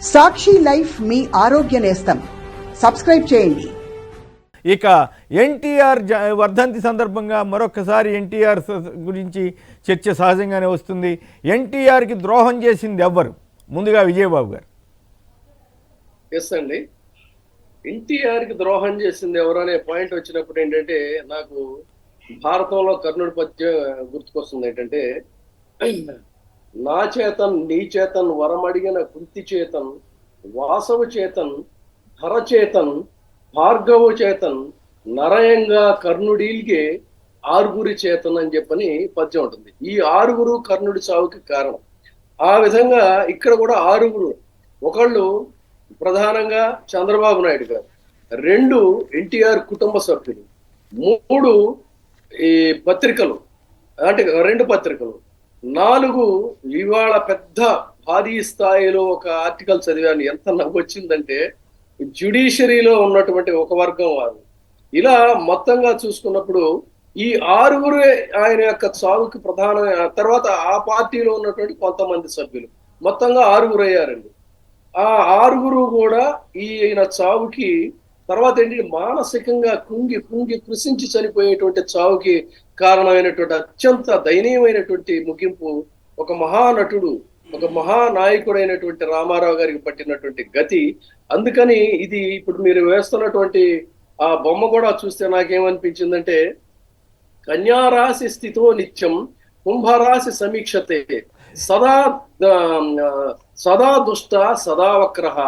సాక్షి life మీ ఆరోగ్య నేస్తం. Subscribe చేయండి. ఇక ఎన్టీఆర్ వర్ధంతి సందర్భంగా మరొకసారి ఎన్టీఆర్ గురించి చర్చ సహజంగానే వస్తుంది. ఎన్టీఆర్కి ద్రోహం చేసింది ఎవ్వరు? ముందుగా విజయబాబు గారు. ఎస్ అండి, ఎన్టీఆర్కి ద్రోహం చేసింది ఎవరు అనే పాయింట్ వచ్చినప్పుడు ఏంటంటే నాకు భారతంలో కర్ణుడి పద్యం గుర్తుకొస్తుంది. ఏంటంటే నా చేతన్ నీ చేతన్ వరమడిగిన కృతి చేతన్ వాసవ చేతన్ ధర చేతన్ భార్గవ చేతన్ నరయంగా కర్ణుడిల్గే ఆరుగురి చేతన్ అని చెప్పని పద్యం ఉంటుంది. ఈ ఆరుగురు కర్ణుడి చావుకి కారణం. ఆ విధంగా ఇక్కడ కూడా ఆరుగురు, ఒకళ్ళు ప్రధానంగా చంద్రబాబు నాయుడు గారు, 2 ఎన్టీఆర్ కుటుంబ సభ్యులు, 3 ఈ పత్రికలు అంటే 2 పత్రికలు, 4 ఇవాళ పెద్ద భారీ స్థాయిలో ఒక ఆర్టికల్ చదివాను. ఎంత నవ్వు వచ్చిందంటే జ్యుడిషియరీలో ఉన్నటువంటి ఒక వర్గం వారు. ఇలా మొత్తంగా చూసుకున్నప్పుడు ఈ 6 ఆయన యొక్క చావుకి ప్రధాన, తర్వాత ఆ పార్టీలో ఉన్నటువంటి కొంతమంది సభ్యులు, మొత్తంగా 6 అయ్యారండి. ఆ 6 కూడా ఈయన చావుకి తర్వాత ఏంటి మానసికంగా కుంగి కృషించి చనిపోయేటువంటి చావుకి కారణమైనటువంటి అత్యంత దయనీయమైనటువంటి ముగింపు ఒక మహానటుడు, ఒక మహానాయకుడైనటువంటి రామారావు గారికి పట్టినటువంటి గతి. అందుకని ఇది ఇప్పుడు మీరు వేస్తున్నటువంటి ఆ బొమ్మ కూడా చూస్తే నాకేమనిపించిందంటే, కన్యారాశి స్థితో నిత్యం కుంభరాశి సమీక్షతే సదా దుష్ట సదా వక్రః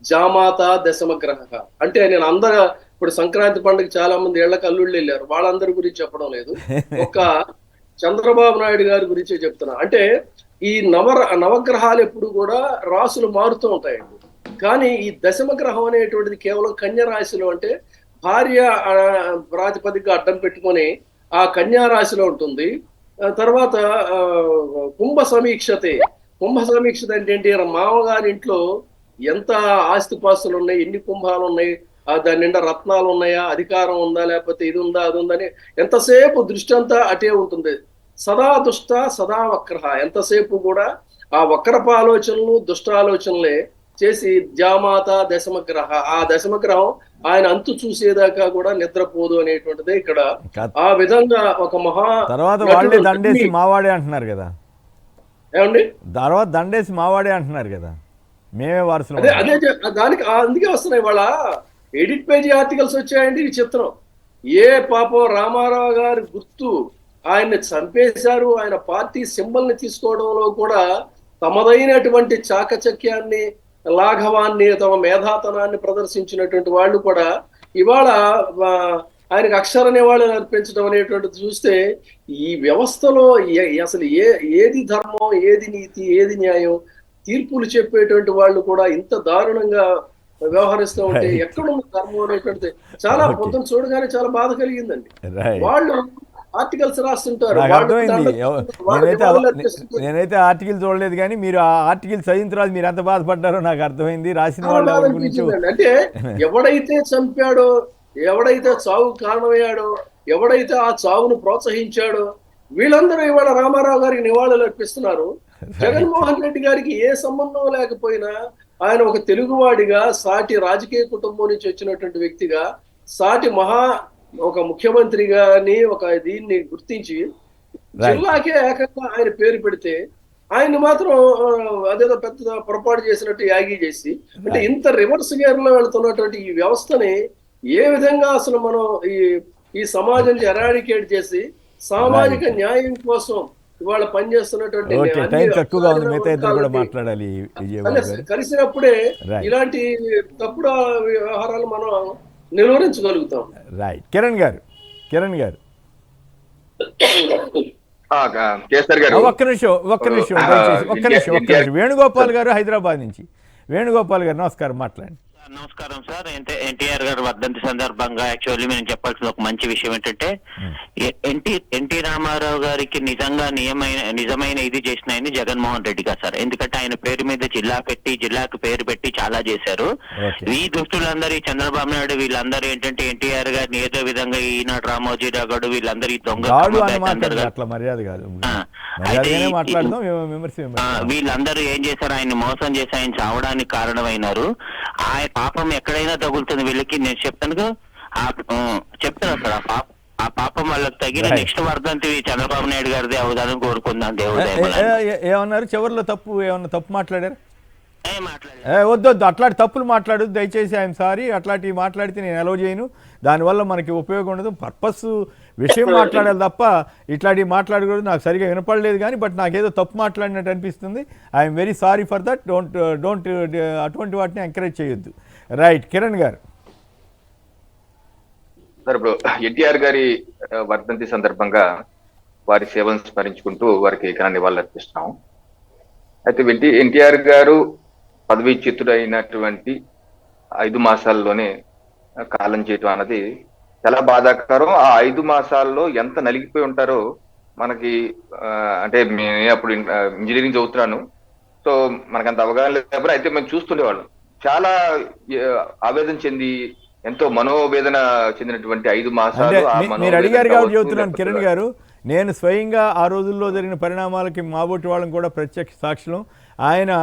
జామాత దశమగ్రహ. అంటే నేను ఇప్పుడు సంక్రాంతి పండుగ చాలా మంది ఇళ్లకు అల్లుళ్ళు వెళ్ళారు, వాళ్ళందరి గురించి చెప్పడం లేదు, ఒక చంద్రబాబు నాయుడు గారి గురించే చెప్తున్నా. అంటే ఈ నవగ్రహాలు ఎప్పుడు కూడా రాసులు మారుతూ ఉంటాయండి. కానీ ఈ దశమగ్రహం అనేటువంటిది కేవలం కన్య రాశిలో, అంటే భార్య ప్రాతిపదికగా అడ్డం పెట్టుకొని ఆ కన్యా రాశిలో ఉంటుంది. తర్వాత కుంభ సమీక్షతే అంటే ఏంటి, మామగారి ఇంట్లో ఎంత ఆస్తిపాస్తులు ఉన్నాయి, ఎన్ని కుంభాలు ఉన్నాయి, దాని నిండా రత్నాలు ఉన్నాయా, అధికారం ఉందా, లేకపోతే ఇది ఉందా అది ఉందని ఎంతసేపు దృష్టి అంతా అటే ఉంటుంది. సదా దుష్ట సదా వక్రః, ఎంతసేపు కూడా ఆ వక్రపు ఆలోచనలు దుష్ట ఆలోచనలే చేసి జామాత దశమగ్రహ, ఆ దశమగ్రహం ఆయన అంతు చూసేదాకా కూడా నిద్రపోదు అనేటువంటిదే ఇక్కడ. ఆ విధంగా ఒక తర్వాత వాళ్ళే దండేసి మావాడే అంటున్నారు కదా, ఏమండి తర్వాత దండేసి మావాడే అంటున్నారు కదా, మేమే వారసులు. అదే దానికి అందుకే వస్తున్నాయి వాళ్ళ ఎడిట్ పేజీ ఆర్టికల్స్ వచ్చాయండి. ఈ చిత్రం ఏ పాపం రామారావు గారి గుర్తు ఆయన్ని చంపేశారు, ఆయన పార్టీ సింబల్ ని తీసుకోవడంలో కూడా తమదైనటువంటి చాకచక్యాన్ని, లాఘవాన్ని, తమ మేధాతనాన్ని ప్రదర్శించినటువంటి వాళ్ళు కూడా ఇవాళ ఆయనకు అక్షర నివాళులు అర్పించడం అనేటువంటిది చూస్తే ఈ వ్యవస్థలో అసలు ఏది ధర్మం, ఏది నీతి, ఏది న్యాయం, తీర్పులు చెప్పేటువంటి వాళ్ళు కూడా ఇంత దారుణంగా వ్యవహరిస్తూ ఉంటే ఎక్కడున్న ధర్మం అనేటువంటిది చాలా పొద్దున చూడగానే చాలా బాధ కలిగిందండి. వాళ్ళు ఆర్టికల్స్ రాస్తుంటారు. నేనైతే ఆర్టికల్ చూడలేదు, కానీ మీరు ఆ ఆర్టికల్ చదివిన తర్వాత మీరు ఎంత బాధపడ్డారో నాకు అర్థమైంది. రాసిన వాళ్ళ గురించి అంటే ఎవడైతే చంపాడో, ఎవడైతే చావు కారణమయ్యాడో, ఎవడైతే ఆ చావును ప్రోత్సహించాడో, వీళ్ళందరూ ఇవాళ రామారావు గారికి నివాళులు అర్పిస్తున్నారు. జగన్మోహన్ రెడ్డి గారికి ఏ సంబంధం లేకపోయినా ఆయన ఒక తెలుగువాడిగా, సాటి రాజకీయ కుటుంబం నుంచి వచ్చినటువంటి వ్యక్తిగా, సాటి ఒక ముఖ్యమంత్రిగాని ఒక దీన్ని గుర్తించి జిల్లాకే ఏకంగా ఆయన పేరు పెడితే ఆయన మాత్రం అదేదో పెద్ద పొరపాటు చేసినట్టు యాగి చేసి, అంటే ఇంత రివర్స్ గేర్ లో వెళ్తున్నటువంటి ఈ వ్యవస్థని ఏ విధంగా అసలు మనం ఈ సమాజం ఎరాడికేట్ చేసి సామాజిక న్యాయం కోసం ఇవాళ పనిచేస్తున్నటువంటి కలిసినప్పుడే ఇలాంటి తప్పుడు వ్యవహారాలు మనం నిలువరించగలుగుతాం. రైట్. కిరణ్ గారు ఒక్క నిమిషం వేణుగోపాల్ గారు హైదరాబాద్ నుంచి. వేణుగోపాల్ గారు నమస్కారం, మాట్లాడండి. నమస్కారం సార్. ఎన్టీఆర్ గారు వర్ధంతి సందర్భంగా యాక్చువల్లీ నేను చెప్పాల్సిన ఒక మంచి విషయం ఏంటంటే ఎన్టీ రామారావు గారికి నిజమైన ఇది చేసిన ఆయన జగన్మోహన్ రెడ్డి గారు సార్. ఎందుకంటే ఆయన పేరు మీద జిల్లాకు పేరు పెట్టి చాలా చేశారు. ఈ దుష్టులందరూ చంద్రబాబు నాయుడు వీళ్ళందరూ ఏంటంటే ఎన్టీఆర్ గారిని ఏదో విధంగా ఈనాడు రామోజీరావు గారు వీళ్ళందరూ వీళ్ళందరూ ఏం చేశారు, ఆయన్ని మోసం చేసి ఆయన చావడానికి కారణమైనారు. ఆయన పాపం ఎక్కడైనా తగులుతుంది వీళ్ళకి. నేను చెప్తాను సార్, ఆ పాపం వాళ్ళకి తగిన నెక్స్ట్ వర్ధంతి చంద్రబాబు నాయుడు గారిది అవదానం కోరుకుందాం దేవుడు. ఏమన్నారు చివరిలో? తప్పు మాట్లాడారు? వద్దు, అట్లాంటి తప్పులు మాట్లాడు దయచేసి. ఐఎమ్ సారీ, అట్లాంటివి మాట్లాడితే నేను అలౌ చేయను. దానివల్ల మనకి ఉపయోగం ఉండదు. పర్పస్ విషయం మాట్లాడాలి తప్ప ఇట్లాంటివి మాట్లాడకూడదు. నాకు సరిగా వినపడలేదు కానీ బట్ నాకేదో తప్పు మాట్లాడినట్టు అనిపిస్తుంది. I'm very sorry for that. Don't అటువంటి వాటిని ఎంకరేజ్ చేయొద్దు. రైట్, కిరణ్ గారు. సార్, ఇప్పుడు ఎన్టీఆర్ గారి వర్ధంతి సందర్భంగా వారి సేవలను స్మరించుకుంటూ వారికి ఘన నివాళులు అర్పిస్తున్నాం. అయితే ఎన్టీఆర్ గారు పదవీచ్యుతుడైనటువంటి 5 మాసాల్లోనే కాలం చేయటం అన్నది చాలా బాధాకరం. ఆ 5 మాసాల్లో ఎంత నలిగిపోయి ఉంటారో మనకి అంటే నేను అప్పుడు ఇంజనీరింగ్ చదువుతున్నాను, సో మనకంత అవగాహన లేదు. అయితే మేము చూస్తుండేవాళ్ళం, చాలా ఆవేదన చెంది ఎంతో మనోవేదన చెందినటువంటి 5 మాసాలు. మీరు అడిగారు కాబట్టి చెబుతున్నాను కిరణ్ గారు. నేను స్వయంగా ఆ రోజుల్లో జరిగిన పరిణామాలకి మాబోటి వాళ్ళని కూడా ప్రత్యక్ష సాక్షులం. ఆయన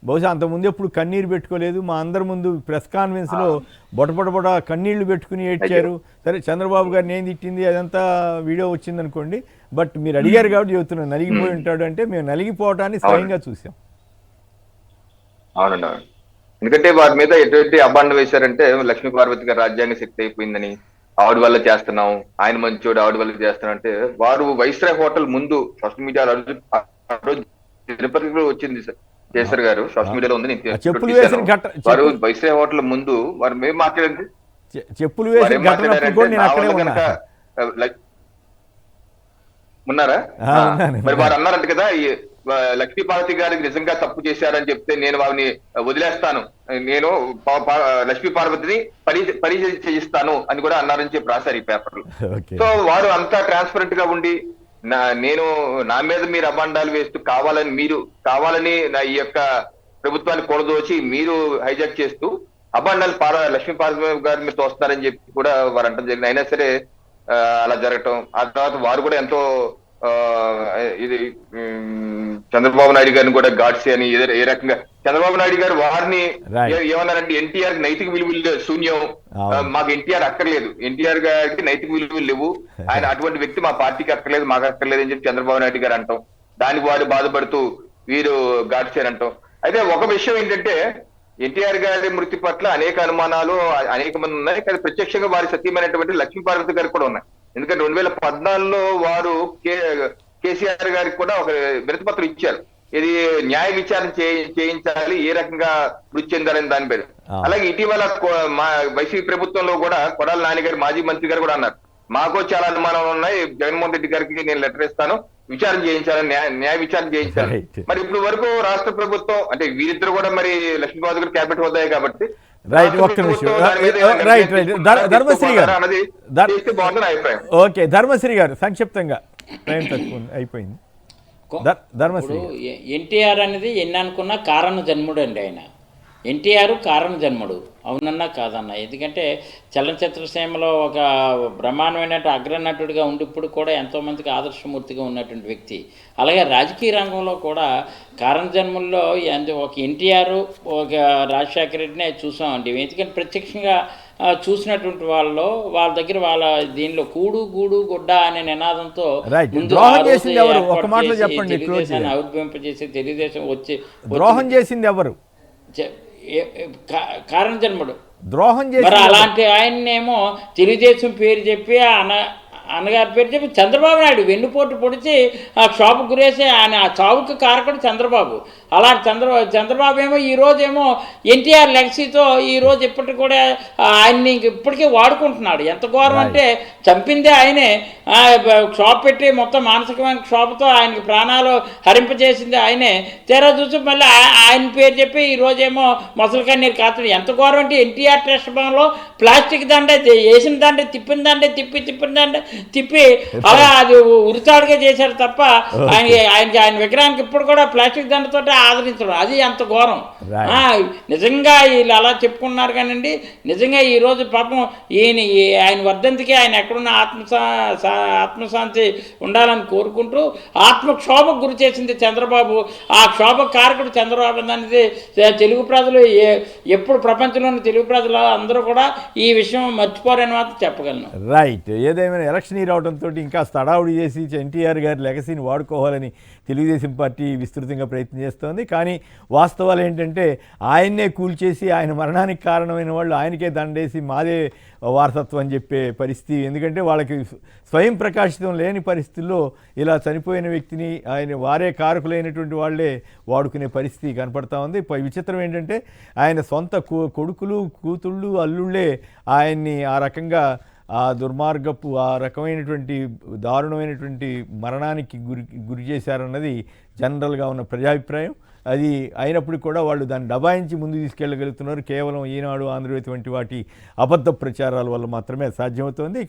బహుశా అంతకుముందు ఎప్పుడు కన్నీరు పెట్టుకోలేదు. మా అందరి ముందు ప్రెస్ కాన్ఫరెన్స్లో బొటబొట కన్నీళ్లు పెట్టుకుని ఏడ్చారు. సరే, చంద్రబాబు గారిని ఏం తిట్టింది అదంతా వీడియో వచ్చింది అనుకోండి. బట్ మీరు అడిగారు కాబట్టి చెబుతున్నాను, నలిగిపోయి ఉంటాడు అంటే మేము నలిగిపోవటాన్ని స్వయంగా చూసాం. అవునండి, ఎందుకంటే వారి మీద ఎటువంటి అబాండం వేశారంటే లక్ష్మీ పార్వతి గారు రాజ్యాంగ శక్తి అయిపోయిందని, ఆవిడ వల్ల చేస్తున్నాం, ఆయన మంచోడు ఆవిడ వల్ల చేస్తున్నాం అంటే, వారు వైస్రాయ్ హోటల్ ముందు సోషల్ మీడియాలో తిరుపతిలో వచ్చింది కేసర్ గారు, సోషల్ మీడియాలో ఉంది, వారు వైస్రాయ్ హోటల్ ముందు వారు మేము మాట్లాడింది చెప్పులు వేసి ఉన్నారా? మరి వారు అన్నారంట కదా, లక్ష్మీ పార్వతి గారికి నిజంగా తప్పు చేశారని చెప్తే నేను వారిని వదిలేస్తాను, నేను లక్ష్మీ పార్వతిని పరిచయం చేయిస్తాను అని కూడా అన్నారని చెప్పి రాశారు ఈ పేపర్లు. సో వారు అంతా ట్రాన్స్పరెంట్ గా ఉండి నేను నా మీద మీరు అబాండాలు వేస్తూ కావాలని నా ఈ యొక్క ప్రభుత్వాన్ని కూడదోచి మీరు హైజాక్ చేస్తూ అబాండాలు లక్ష్మీ పార్వతి గారి మీద తోస్తున్నారని చెప్పి కూడా వారు అంటారు జరిగింది. అయినా సరే అలా జరగటం, ఆ తర్వాత వారు కూడా ఎంతో ఇది చంద్రబాబు నాయుడు గారిని కూడా గాడ్సే అని ఏ రకంగా చంద్రబాబు నాయుడు గారు వారిని ఏమన్నారంటే ఎన్టీఆర్ నైతిక విలువలు శూన్యం, మాకు ఎన్టీఆర్ అక్కర్లేదు, ఎన్టీఆర్ గారికి నైతిక విలువలు లేవు, ఆయన అటువంటి వ్యక్తి మా పార్టీకి అక్కర్లేదు, మాకు అక్కర్లేదు అని చెప్పి చంద్రబాబు నాయుడు గారు అంటాం. దానికి వారు బాధపడుతూ వీరు గాడ్సే అని అంటాం. అయితే ఒక విషయం ఏంటంటే ఎన్టీఆర్ గారి మృతి పట్ల అనేక అనుమానాలు అనేక మంది ఉన్నాయి, కానీ ప్రత్యక్షంగా వారి సత్యమైనటువంటి లక్ష్మీ పార్వతి గారికి కూడా ఉన్నాయి. ఎందుకంటే 2014లో వారు కేసీఆర్ గారికి కూడా ఒక వినతి పత్రం ఇచ్చారు, ఇది న్యాయ విచారణ చేయించాలి, ఏ రకంగా మృతి చెందారని దాని పేరు. అలాగే ఇటీవల వైసీపీ ప్రభుత్వంలో కూడా కొడాలి నాని గారు మాజీ మంత్రి గారు కూడా అన్నారు, మాకు చాలా అనుమానాలు ఉన్నాయి, జగన్మోహన్ రెడ్డి గారికి నేను లెటర్ ఇస్తాను, విచారణ చేయించాలని, న్యాయ విచారణ చేయించాలి. మరి ఇప్పుడు వరకు రాష్ట్ర ప్రభుత్వం అంటే వీరిద్దరు కూడా మరి లక్ష్మీబాబు గారు క్యాబినెట్ హోదాయి కాబట్టి ధర్మశ్రీ గారు సంక్షిప్తంగా అయిపోయింది. ఎన్టీఆర్ అనేది ఎన్ని అనుకున్నా కారణ జన్ముడు అండి. ఆయన ఎన్టీఆర్ కారణ జన్ముడు, అవునన్నా కాదన్నా. ఎందుకంటే చలనచిత్ర సీమలో ఒక బ్రహ్మాండమైన అగ్రనటుడిగా ఉండి ఇప్పుడు కూడా ఎంతోమందికి ఆదర్శమూర్తిగా ఉన్నటువంటి వ్యక్తి. అలాగే రాజకీయ రంగంలో కూడా కారణ జన్ముల్లో ఒక ఎన్టీఆర్, ఒక రాజశేఖర రెడ్డినే చూసామండి. ఎందుకంటే ప్రత్యక్షంగా చూసినటువంటి వాళ్ళ దగ్గర వాళ్ళ దీనిలో కూడు గూడు గుడ్డ అనే నినాదంతో ముందు ఆవిర్భింపజేసి తెలుగుదేశం వచ్చి ద్రోహం చేసింది ఎవరు? కారణ జన్ముడు ద్రోహం చేసి మరి అలాంటి ఆయన్నేమో తెలుగుదేశం పేరు చెప్పి అన్నగారి పేరు చెప్పి చంద్రబాబు నాయుడు వెన్నుపోటు పొడిచి ఆ క్షోభకు గురేసి ఆయన ఆ చావుకు కారకుడు చంద్రబాబు. అలాంటి చంద్రబాబు ఏమో ఈ రోజేమో ఎన్టీఆర్ లెగసీతో ఈ రోజు ఇప్పటికి కూడా ఆయన్ని ఇప్పటికీ వాడుకుంటున్నాడు. ఎంత ఘోరం అంటే చంపిందే ఆయనే, క్షోభ పెట్టి మొత్తం మానసికమైన క్షోభతో ఆయనకి ప్రాణాలు హరింపజేసింది ఆయనే. తీరా చూసి మళ్ళీ ఆయన పేరు చెప్పి ఈ రోజేమో మొసలి కన్నీరు కాస్తుంది. ఎంత ఘోరం అంటే ఎన్టీఆర్ ట్రస్ట్ భవన్లో ప్లాస్టిక్ దండ వేసిన దండ తిప్పిన దండ తిప్పి అలా అది ఉరితాడుగా చేశారు తప్ప ఆయన విగ్రహానికి ఇప్పుడు కూడా ప్లాస్టిక్ దండతో ఆదరించడం, అది ఎంత ఘోరం. నిజంగా వీళ్ళు అలా చెప్పుకున్నారు కానండి, నిజంగా ఈరోజు పాపం ఆయన వర్ధంతికి ఆయన ఎక్కడున్న ఆత్మశాంతి ఉండాలని కోరుకుంటూ ఆత్మక్షోభకు గురి చేసింది చంద్రబాబు. ఆ క్షోభ కారకుడు చంద్రబాబు అనేది తెలుగు ప్రజలు ఎప్పుడు ప్రపంచంలోని తెలుగు ప్రజలు అందరూ కూడా ఈ విషయం మర్చిపోరని మాత్రం చెప్పగలను. రైట్. ఏదేమైనా ఎలక్షన్ రావడంతో ఇంకా హడావుడి చేసి ఎన్టీఆర్ గారి లెగసీని వాడుకోవాలని తెలుగుదేశం పార్టీ విస్తృతంగా ప్రయత్నం చేస్తోంది. కానీ వాస్తవాలు ఏంటంటే ఆయన్నే కూల్చేసి ఆయన మరణానికి కారణమైన వాళ్ళు ఆయనకే దండేసి మాదే వారసత్వం అని చెప్పే పరిస్థితి. ఎందుకంటే వాళ్ళకి స్వయం ప్రకాశితం లేని పరిస్థితుల్లో ఇలా చనిపోయిన వ్యక్తిని వారే కారకులైనటువంటి వాళ్ళే వాడుకునే పరిస్థితి కనపడతా ఉంది. విచిత్రం ఏంటంటే ఆయన సొంత కొడుకులు, కూతుళ్ళు, అల్లుళ్ళే ఆయన్ని ఆ రకంగా ఆ దుర్మార్గపు ఆ రకమైనటువంటి దారుణమైనటువంటి మరణానికి గురి చేశారన్నది జనరల్గా ఉన్న ప్రజాభిప్రాయం. అది అయినప్పుడు కూడా వాళ్ళు దాన్ని దబాయించి ముందు తీసుకెళ్ళగలుగుతున్నారు. కేవలం ఈనాడు, ఆంధ్రజ్యోతి వంటి వాటి అబద్ధ ప్రచారాల వల్ల మాత్రమే సాధ్యమవుతోంది.